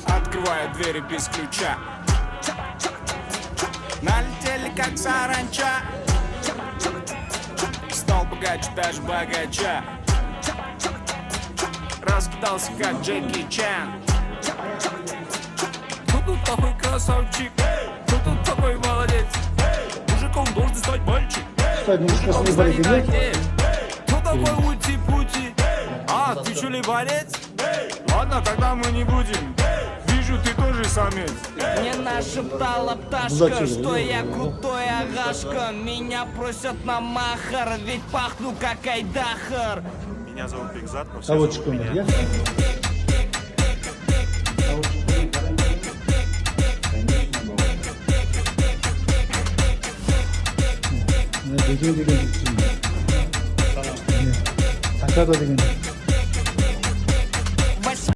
Открываю двери без ключа. Налетели как саранча. Стал богаче, даже богача. Раскидался как Джеки Чан. Кто тут такой красавчик? Кто тут такой молодец? Мужиком должен стать мальчик. Мужиком станет отец. Кто такой ути-пути? А, ты что ли борец? Ладно, тогда мы не будем. Вижу, ты тоже самец. Мне нашептала пташка, что я крутой агашка. Меня просят на махар, ведь пахну как айдахар. Меня зовут Бекзат, но все зовут меня. 되게 상가가 되겠네.